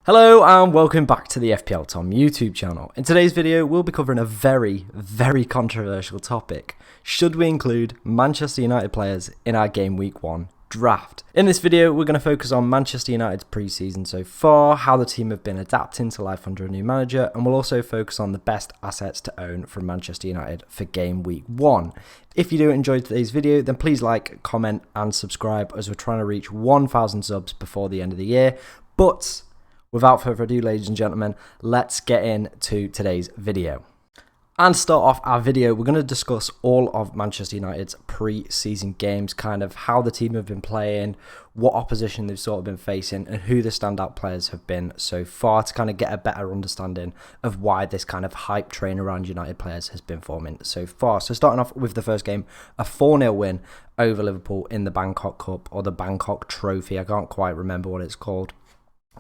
Hello and welcome back to the FPL Tom YouTube channel. In today's video, we'll be covering a very controversial topic. Should we include Manchester United players in our Game Week 1 draft? In this video, we're going to focus on Manchester United's pre-season so far, how the team have been adapting to life under a new manager, and we'll also focus on the best assets to own from Manchester United for Game Week 1. If you do enjoy today's video, then please like, comment and subscribe as we're trying to reach 1,000 subs before the end of the year. But without further ado, ladies and gentlemen, let's get into today's video. And to start off our video, we're going to discuss all of Manchester United's pre-season games, kind of how the team have been playing, what opposition they've sort of been facing, and who the standout players have been so far to kind of get a better understanding of why this kind of hype train around United players has been forming so far. So starting off with the first game, a 4-0 win over Liverpool in the Bangkok Cup, or the Bangkok Trophy. I can't quite remember what it's called.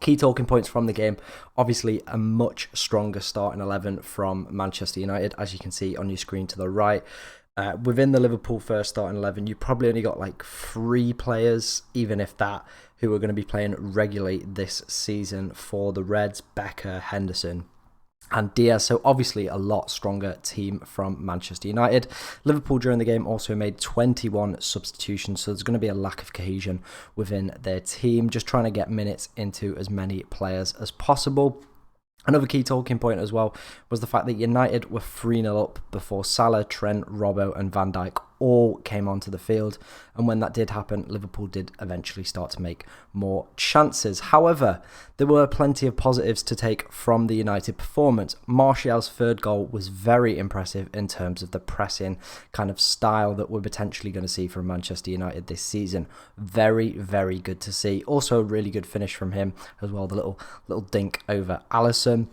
Key talking points from the game, obviously a much stronger starting 11 from Manchester United, as you can see on your screen to the right. Within the Liverpool first starting 11, you probably only got like 3 players, even if that, who are going to be playing regularly this season for the Reds: Becker, Henderson and Diaz. So obviously a lot stronger team from Manchester United. Liverpool during the game also made 21 substitutions, so there's going to be a lack of cohesion within their team, just trying to get minutes into as many players as possible. Another key talking point as well was the fact that United were 3-0 up before Salah, Trent, Robbo and Van Dijk all came onto the field, and when that did happen, Liverpool did eventually start to make more chances. However, there were plenty of positives to take from the United performance. Martial's third goal was very impressive in terms of the pressing kind of style that we're potentially going to see from Manchester United this season. Very good to see. Also a really good finish from him as well, the little dink over Alisson.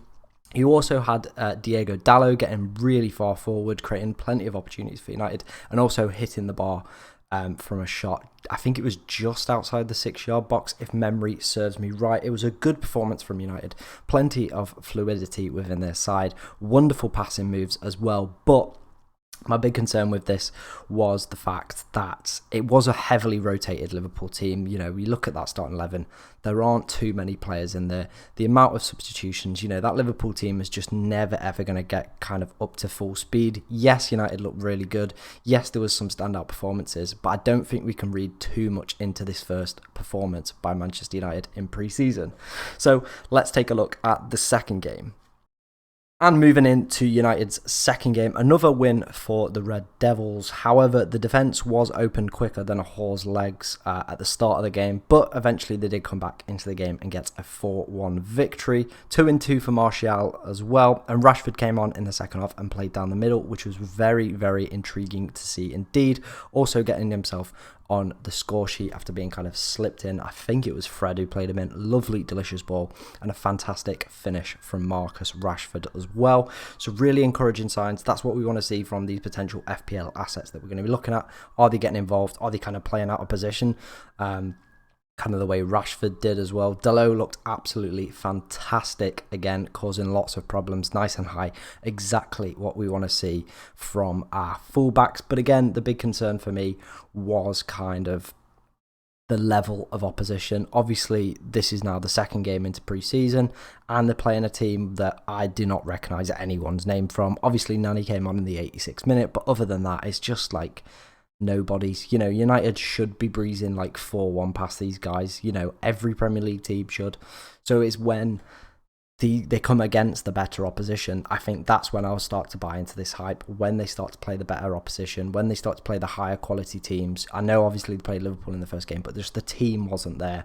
You also had Diego Dalot getting really far forward, creating plenty of opportunities for United, and also hitting the bar from a shot. I think it was just outside the 6-yard box, if memory serves me right. It was a good performance from United. Plenty of fluidity within their side. Wonderful passing moves as well, but my big concern with this was the fact that it was a heavily rotated Liverpool team. You know, we look at that starting 11, there aren't too many players in there. The amount of substitutions, you know, that Liverpool team is just never ever going to get kind of up to full speed. Yes, United looked really good. Yes, there was some standout performances, but I don't think we can read too much into this first performance by Manchester United in pre-season. So let's take a look at the second game. And moving into United's second game, another win for the Red Devils. However, the defence was opened quicker than a horse's legs at the start of the game, but eventually they did come back into the game and get a 4-1 victory. 2-2 for Martial as well, and Rashford came on in the second half and played down the middle, which was very intriguing to see indeed. Also getting himself on the score sheet after being kind of slipped in. I think it was Fred who played him in. Lovely, delicious ball and a fantastic finish from Marcus Rashford as well. So really encouraging signs. That's what we want to see from these potential FPL assets that we're going to be looking at. Are they getting involved? Are they kind of playing out of position? Kind of the way Rashford did as well. Dalot looked absolutely fantastic again, causing lots of problems, nice and high. Exactly what we want to see from our fullbacks. But again, the big concern for me was kind of the level of opposition. Obviously, this is now the second game into pre-season, and they're playing a team that I do not recognise anyone's name from. Obviously, Nani came on in the 86th minute, but other than that, it's just like nobody's. You know, United should be breezing like 4-1 past these guys. You know, every Premier League team should. So it's when they come against the better opposition, I think that's when I'll start to buy into this hype, when they start to play the better opposition, when they start to play the higher quality teams. I know obviously they played Liverpool in the first game, but just the team wasn't there.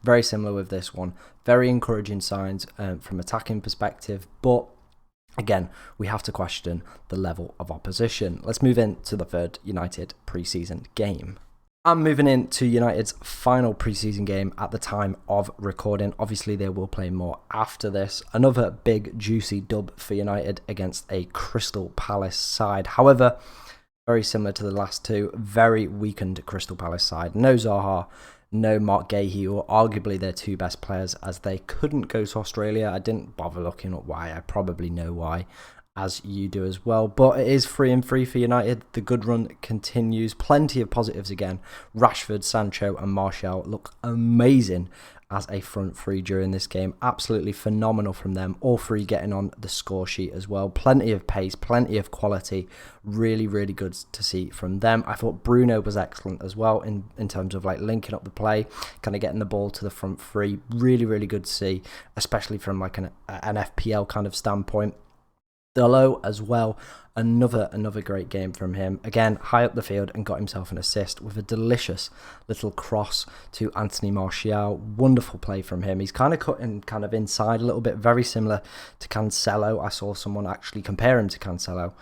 Very similar with this one. Very encouraging signs from attacking perspective, but again, we have to question the level of opposition. Let's move into the third United pre-season game. I'm moving into United's final pre-season game at the time of recording. Obviously, they will play more after this. Another big, juicy dub for United against a Crystal Palace side. However, very similar to the last two, very weakened Crystal Palace side. No Zaha, no Mark Gahey, who are arguably their two best players, as they couldn't go to Australia. I didn't bother looking up why. I probably know why, as you do as well. But it is 3-3 for United. The good run continues. Plenty of positives again. Rashford, Sancho and Martial look amazing as a front three during this game. Absolutely phenomenal from them. All three getting on the score sheet as well. Plenty of pace, plenty of quality. Really, really good to see from them. I thought Bruno was excellent as well in terms of like linking up the play, kind of getting the ball to the front three. Really, really good to see, especially from like an FPL kind of standpoint. Dalot as well, another great game from him. Again, high up the field and got himself an assist with a delicious little cross to Anthony Martial. Wonderful play from him. He's kind of cutting kind of inside a little bit, very similar to Cancelo. I saw someone actually compare him to Cancelo.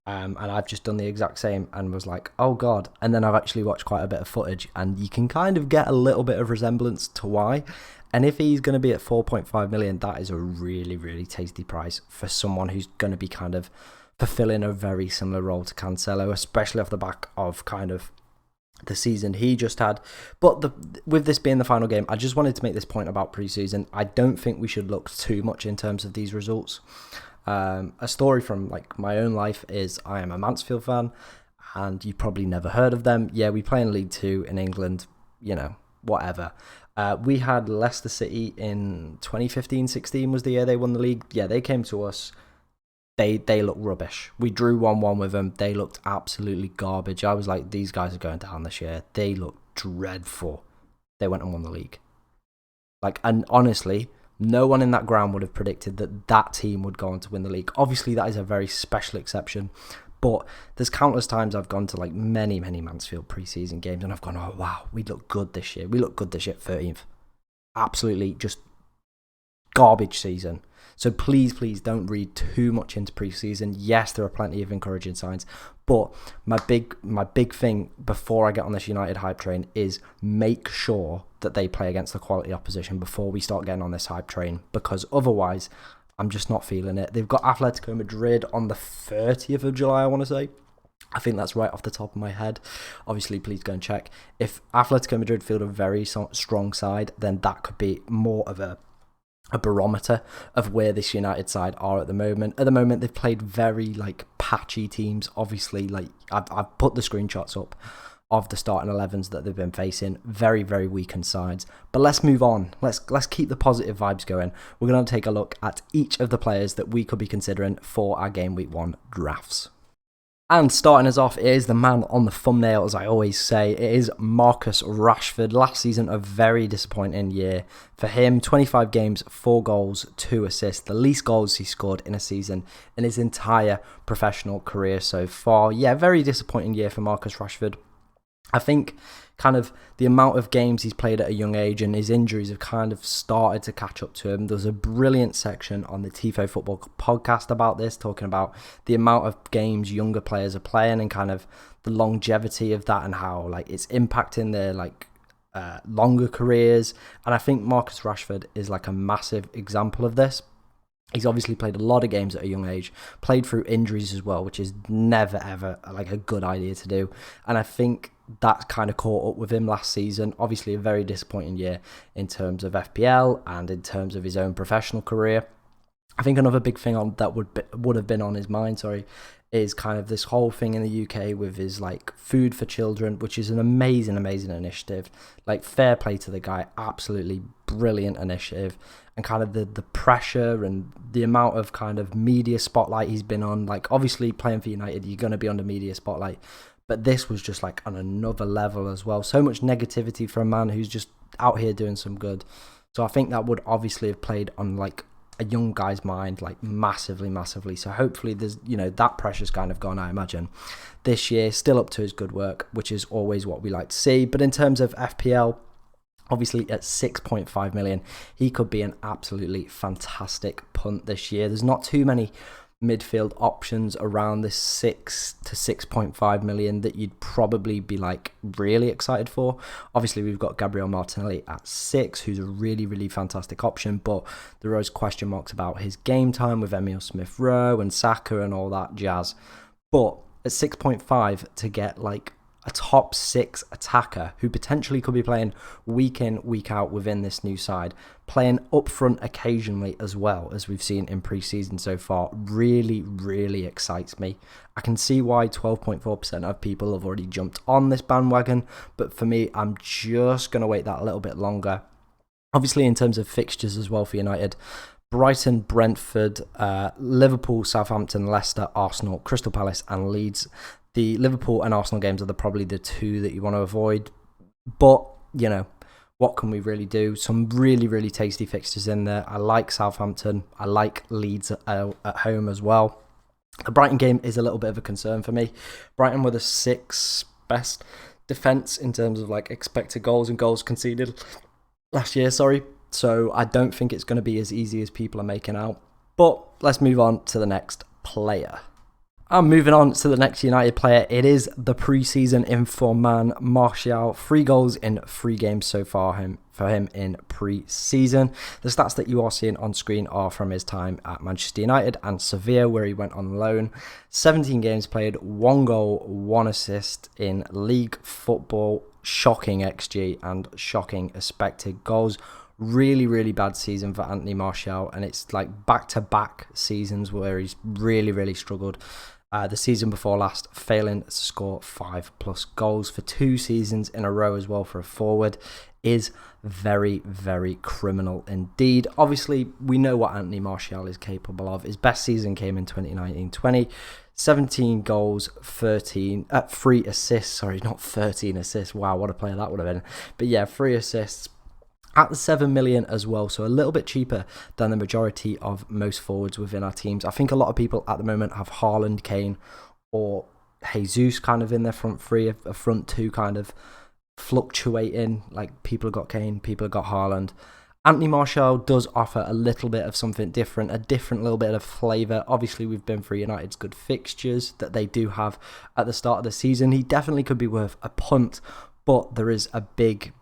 And I've just done the exact same and was like, oh God. And then I've actually watched quite a bit of footage and you can kind of get a little bit of resemblance to why. And if he's going to be at 4.5 million, that is a really, really tasty price for someone who's going to be kind of fulfilling a very similar role to Cancelo, especially off the back of kind of the season he just had. But with this being the final game, I just wanted to make this point about preseason. I don't think we should look too much in terms of these results. A story from like my own life is I am a Mansfield fan, and you probably never heard of them. Yeah, we play in League Two in England, you know, whatever. We had Leicester City in 2015-16 was the year they won the league. Yeah, they came to us. They looked rubbish. We drew 1-1 with them. They looked absolutely garbage. I was like, these guys are going down this year. They look dreadful. They went and won the league. Like, and honestly, no one in that ground would have predicted that that team would go on to win the league. Obviously, that is a very special exception. But there's countless times I've gone to like many Mansfield preseason games and I've gone, oh wow, we look good this year. We look good this year, 13th. Absolutely just garbage season. So please don't read too much into preseason. Yes, there are plenty of encouraging signs, but my big thing before I get on this United hype train is make sure that they play against the quality opposition before we start getting on this hype train, because otherwise I'm just not feeling it. They've got Atletico Madrid on the 30th of July, I want to say. I think that's right off the top of my head. Obviously, please go and check. If Atletico Madrid field a very strong side, then that could be more of a barometer of where this United side are at the moment. At the moment, they've played very like patchy teams. Obviously, like I've put the screenshots up of the starting 11s that they've been facing. Very weakened sides. But let's move on. Let's keep the positive vibes going. We're going to take a look at each of the players that we could be considering for our game week 1 drafts. And starting us off is the man on the thumbnail, as I always say. It is Marcus Rashford. Last season, a very disappointing year for him. 25 games, 4 goals, 2 assists. The least goals he scored in a season in his entire professional career so far. Yeah, very disappointing year for Marcus Rashford. I think kind of the amount of games he's played at a young age and his injuries have kind of started to catch up to him. There's a brilliant section on the Tifo Football podcast about this, talking about the amount of games younger players are playing and kind of the longevity of that and how like it's impacting their like longer careers. And I think Marcus Rashford is like a massive example of this. He's obviously played a lot of games at a young age, played through injuries as well, which is never ever like a good idea to do. And I think that kind of caught up with him last season. Obviously a very disappointing year in terms of FPL and in terms of his own professional career. I think another big thing on that would have been on his mind, is kind of this whole thing in the UK with his like food for children, which is an amazing initiative. Like fair play to the guy, absolutely brilliant initiative. And kind of the pressure and the amount of kind of media spotlight he's been on. Like obviously playing for United, you're going to be under media spotlight. But this was just like on another level as well. So much negativity for a man who's just out here doing some good. So I think that would obviously have played on like a young guy's mind like massively. So hopefully there's, you know, that pressure's kind of gone, I imagine. This year, still up to his good work, which is always what we like to see. But in terms of FPL, obviously at 6.5 million, he could be an absolutely fantastic punt this year. There's not too many midfield options around this 6 to 6.5 million that you'd probably be like really excited for. Obviously we've got Gabriel Martinelli at 6, who's a really fantastic option, but there are always question marks about his game time with Emile Smith-Rowe and Saka and all that jazz. But at 6.5 to get like a top 6 attacker who potentially could be playing week in, week out within this new side, playing up front occasionally as well, as we've seen in pre-season so far, really excites me. I can see why 12.4% of people have already jumped on this bandwagon, but for me, I'm just going to wait that a little bit longer. Obviously, in terms of fixtures as well for United, Brighton, Brentford, Liverpool, Southampton, Leicester, Arsenal, Crystal Palace and Leeds. The Liverpool and Arsenal games are probably the two that you want to avoid. But, you know, what can we really do? Some really, really tasty fixtures in there. I like Southampton. I like Leeds at home as well. The Brighton game is a little bit of a concern for me. Brighton were the 6th best defence in terms of like expected goals and goals conceded last year, so I don't think it's going to be as easy as people are making out. But let's move on to the next player. And moving on to the next United player, it is the pre-season inform man, Martial. 3 goals in 3 games so far for him in pre-season. The stats that you are seeing on screen are from his time at Manchester United and Sevilla, where he went on loan. 17 games played, 1 goal, 1 assist in league football. Shocking XG and shocking expected goals. Really, really bad season for Anthony Martial, and it's like back-to-back seasons where he's really, really struggled. The season before last, failing to score 5+ goals for 2 seasons in a row as well for a forward is very, very criminal indeed. Obviously, we know what Anthony Martial is capable of. His best season came in 2019-20. 17 goals, 3 assists. Sorry, not 13 assists. Wow, what a player that would have been. But yeah, 3 assists. At the 7 million as well, so a little bit cheaper than the majority of most forwards within our teams. I think a lot of people at the moment have Haaland, Kane, or Jesus kind of in their front 3, a front 2 kind of fluctuating. Like people have got Kane, people have got Haaland. Anthony Martial does offer a little bit of something different, a different little bit of flavour. Obviously, we've been through United's good fixtures that they do have at the start of the season. He definitely could be worth a punt, but there is a big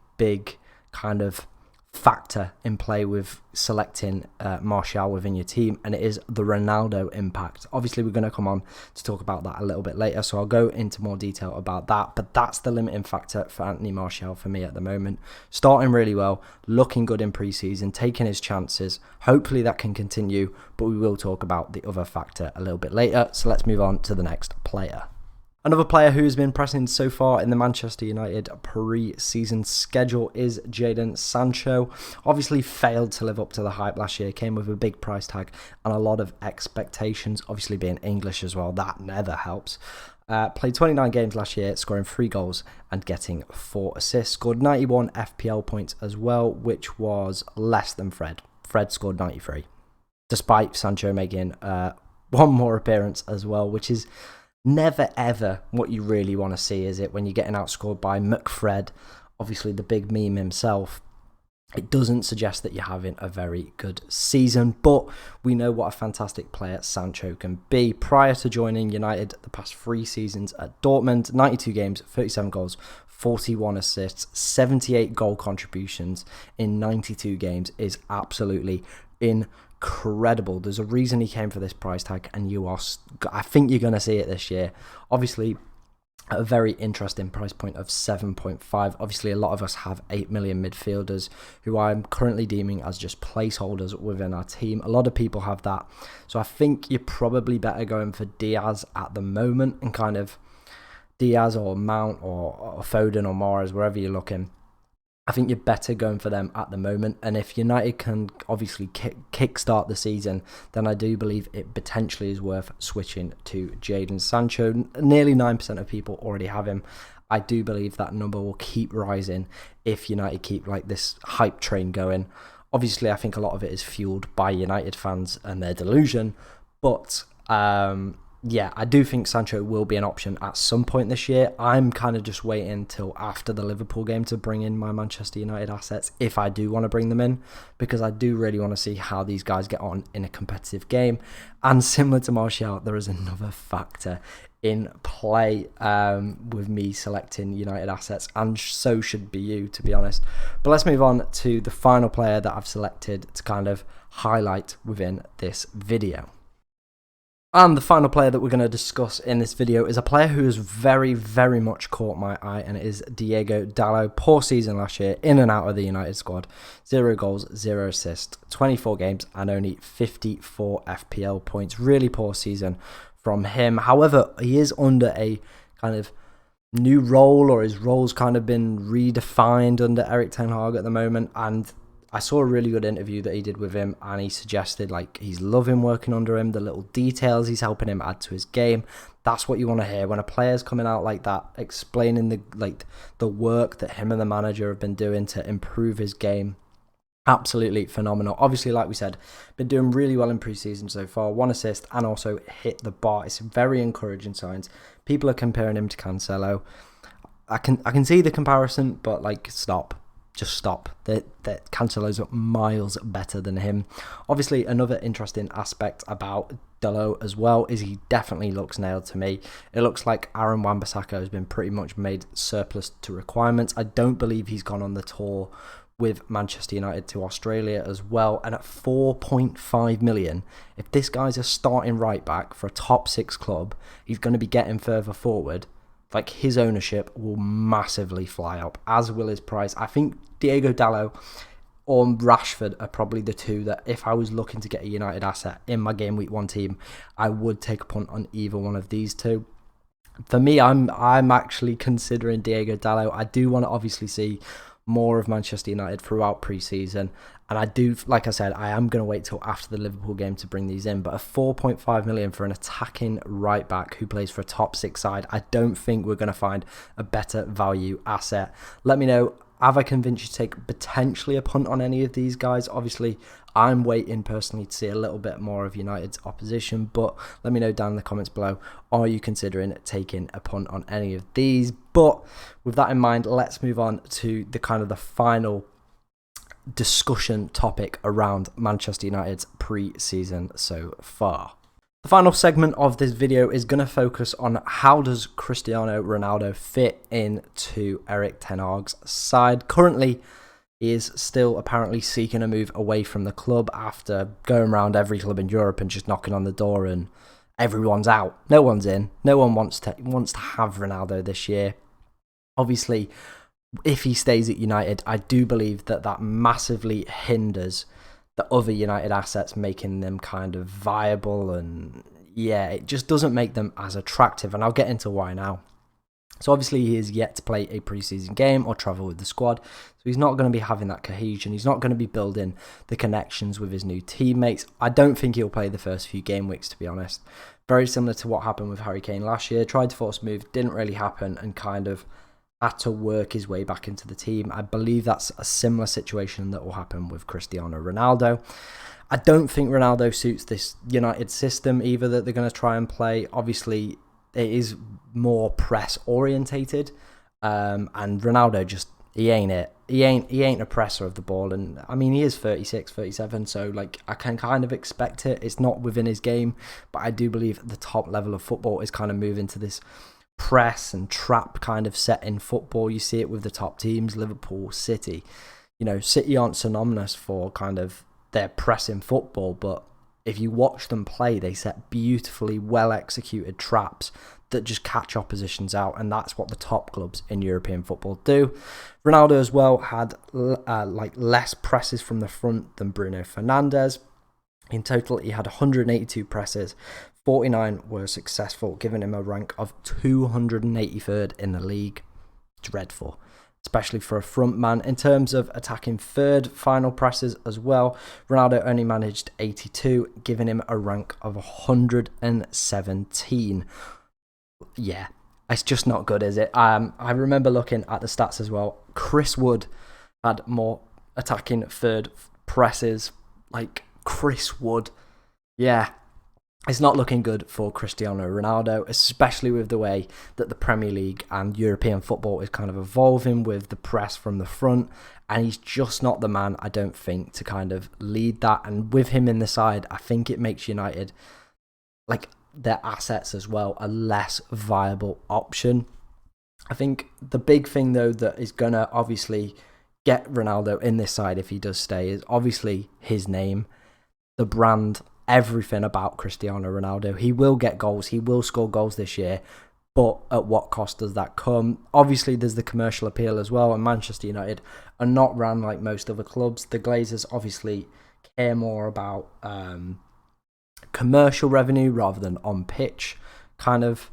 kind of factor in play with selecting Martial within your team, and it is the Ronaldo impact. Obviously, we're going to come on to talk about that a little bit later, so I'll go into more detail about that, but that's the limiting factor for Anthony Martial for me at the moment. Starting really well, looking good in pre-season, taking his chances. Hopefully that can continue, but we will talk about the other factor a little bit later, so let's move on to the next player. Another player who has been pressing so far in the Manchester United pre-season schedule is Jadon Sancho. Obviously failed to live up to the hype last year, came with a big price tag and a lot of expectations. Obviously being English as well, that never helps. Played 29 games last year, scoring 3 goals and getting 4 assists. Scored 91 FPL points as well, which was less than Fred. Fred scored 93, despite Sancho making 1 more appearance as well, which is never ever what you really want to see, is it? When you're getting outscored by McFred, obviously the big meme himself, it doesn't suggest that you're having a very good season, but we know what a fantastic player Sancho can be. Prior to joining United, the past 3 seasons at Dortmund, 92 games, 37 goals, 41 assists, 78 goal contributions in 92 games is absolutely incredible. There's a reason he came for this price tag, and I think you're going to see it this year. Obviously, at a very interesting price point of 7.5. Obviously, a lot of us have 8 million midfielders who I'm currently deeming as just placeholders within our team. A lot of people have that. So I think you're probably better going for Diaz at the moment, and kind of Diaz or Mount or Foden or Mahrez, wherever you're looking. I think you're better going for them at the moment, and if United can obviously kickstart the season, then I do believe it potentially is worth switching to Jadon Sancho. Nearly 9% of people already have him. I do believe that number will keep rising if United keep like this hype train going. Obviously, I think a lot of it is fueled by United fans and their delusion, but yeah, I do think Sancho will be an option at some point this year. I'm kind of just waiting till after the Liverpool game to bring in my Manchester United assets, if I do want to bring them in, because I do really want to see how these guys get on in a competitive game. And similar to Martial, there is another factor in play with me selecting United assets, and so should be you, to be honest. But let's move on to the final player that I've selected to kind of highlight within this video. And the final player that we're going to discuss in this video is a player who has very, very much caught my eye, and it is Diego Dalot. Poor season last year, in and out of the United squad. 0 goals, 0 assists, 24 games and only 54 FPL points. Really poor season from him. However, he is under a kind of new role, or his role's kind of been redefined under Erik Ten Hag at the moment, and I saw a really good interview that he did with him, and he suggested like he's loving working under him, the little details he's helping him add to his game. That's what you want to hear when a player's coming out like that, explaining the work that him and the manager have been doing to improve his game. Absolutely phenomenal. Obviously, like we said, been doing really well in pre-season so far. 1 assist and also hit the bar. It's very encouraging signs. People are comparing him to Cancelo. I can see the comparison, but like stop. Just stop. That Cancelo's miles better than him. Obviously, another interesting aspect about Dalot as well is he definitely looks nailed to me. It looks like Aaron Wan-Bissaka has been pretty much made surplus to requirements. I don't believe he's gone on the tour with Manchester United to Australia as well. And at 4.5 million, if this guy's a starting right back for a top 6 club, he's going to be getting further forward. Like, his ownership will massively fly up, as will his price. I think Diego Dalot or Rashford are probably the two that if I was looking to get a United asset in my Game Week 1 team, I would take a punt on either one of these two. For me, I'm actually considering Diego Dalot. I do want to obviously see more of Manchester United throughout pre-season, and I do, like I said, I am going to wait till after the Liverpool game to bring these in, but a 4.5 million for an attacking right back who plays for a top 6 side, I don't think we're going to find a better value asset. Let me know, have I convinced you to take potentially a punt on any of these guys? Obviously, I'm waiting personally to see a little bit more of United's opposition, but let me know down in the comments below, are you considering taking a punt on any of these? But with that in mind, let's move on to the final discussion topic around Manchester United's pre-season so far. The final segment of this video is going to focus on how does Cristiano Ronaldo fit into Erik ten Hag's side. Currently, he is still apparently seeking a move away from the club after going around every club in Europe and just knocking on the door, and everyone's out. No one's in. No one wants to have Ronaldo this year. Obviously, if he stays at United, I do believe that massively hinders the other United assets, making them kind of viable, and yeah, it just doesn't make them as attractive, and I'll get into why now. So obviously he is yet to play a preseason game or travel with the squad, so he's not going to be having that cohesion, he's not going to be building the connections with his new teammates. I don't think he'll play the first few game weeks, to be honest. Very similar to what happened with Harry Kane last year, tried to force a move, didn't really happen, and kind of had to work his way back into the team. I believe that's a similar situation that will happen with Cristiano Ronaldo. I don't think Ronaldo suits this United system either that they're going to try and play. Obviously, it is more press orientated, and Ronaldo just, he ain't it. He ain't a presser of the ball, and I mean, he is 36, 37, so like I can kind of expect it. It's not within his game, but I do believe the top level of football is kind of moving to this press and trap kind of set in football. You see it with the top teams, Liverpool, City. You know, City aren't synonymous for kind of their pressing football, but if you watch them play, they set beautifully well executed traps that just catch oppositions out, and that's what the top clubs in European football do. Ronaldo as well had less presses from the front than Bruno Fernandes. In total, he had 182 presses. 49 were successful, giving him a rank of 283rd in the league. Dreadful, especially for a front man. In terms of attacking third final presses as well, Ronaldo only managed 82, giving him a rank of 117. Yeah, it's just not good, is it? I remember looking at the stats as well. Chris Wood had more attacking third presses. Like, Chris Wood. Yeah. It's not looking good for Cristiano Ronaldo, especially with the way that the Premier League and European football is kind of evolving with the press from the front, and he's just not the man, I don't think, to kind of lead that. And with him in the side, I think it makes United, like their assets as well, a less viable option. I think the big thing though that is going to obviously get Ronaldo in this side if he does stay is obviously his name, the brand, everything about Cristiano Ronaldo. He will get goals, he will score goals this year, but at what cost does that come? Obviously there's the commercial appeal as well, and Manchester United are not run like most other clubs. The Glazers obviously care more about commercial revenue rather than on pitch kind of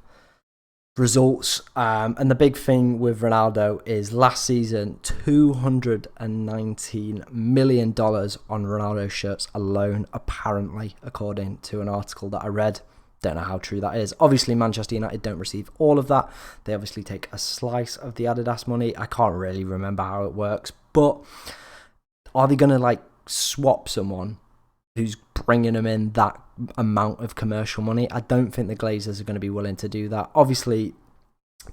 results. And the big thing with Ronaldo is last season, $219 million on Ronaldo shirts alone, apparently, according to an article that I read. Don't know how true that is. Obviously, Manchester United don't receive all of that. They obviously take a slice of the Adidas money. I can't really remember how it works, but are they going to like swap someone who's bringing them in that amount of commercial money? I don't think the Glazers are going to be willing to do that. Obviously,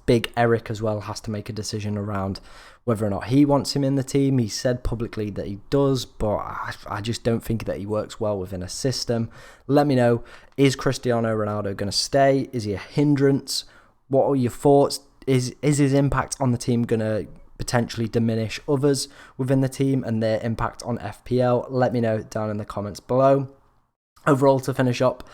Big Eric as well has to make a decision around whether or not he wants him in the team. He said publicly that he does, but I just don't think that he works well within a system. Let me know, is Cristiano Ronaldo going to stay? Is he a hindrance? What are your thoughts? Is his impact on the team going to potentially diminish others within the team and their impact on FPL? Let me know down in the comments below. Overall, to finish up,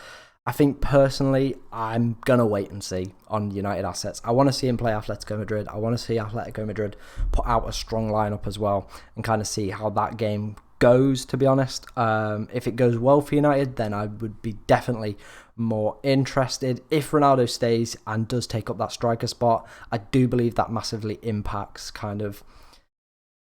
I think personally, I'm going to wait and see on United assets. I want to see him play Atletico Madrid. I want to see Atletico Madrid put out a strong lineup as well and kind of see how that game goes, to be honest. If it goes well for United, then I would be definitely more interested. If Ronaldo stays and does take up that striker spot, I do believe that massively impacts kind of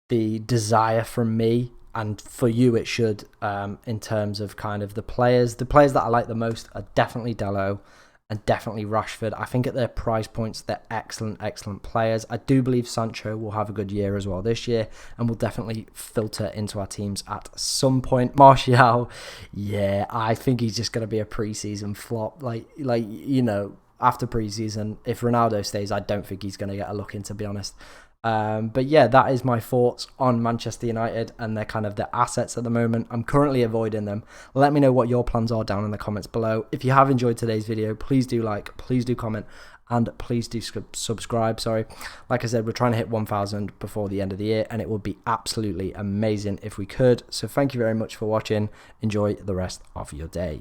the desire from me, and for you it should, in terms of kind of the players that I like the most are definitely Dalot and definitely Rashford. I think at their price points, they're excellent players. I do believe Sancho will have a good year as well this year and will definitely filter into our teams at some point. Martial, yeah, I think he's just going to be a pre-season flop. Like you know, after pre-season, if Ronaldo stays, I don't think he's going to get a look in, to be honest. But yeah, that is my thoughts on Manchester United and their assets at the moment. I'm currently avoiding them. Let me know what your plans are down in the comments below. If you have enjoyed today's video, please do like, please do comment, and please do subscribe. Like I said, we're trying to hit 1,000 before the end of the year, and it would be absolutely amazing if we could. So thank you very much for watching. Enjoy the rest of your day.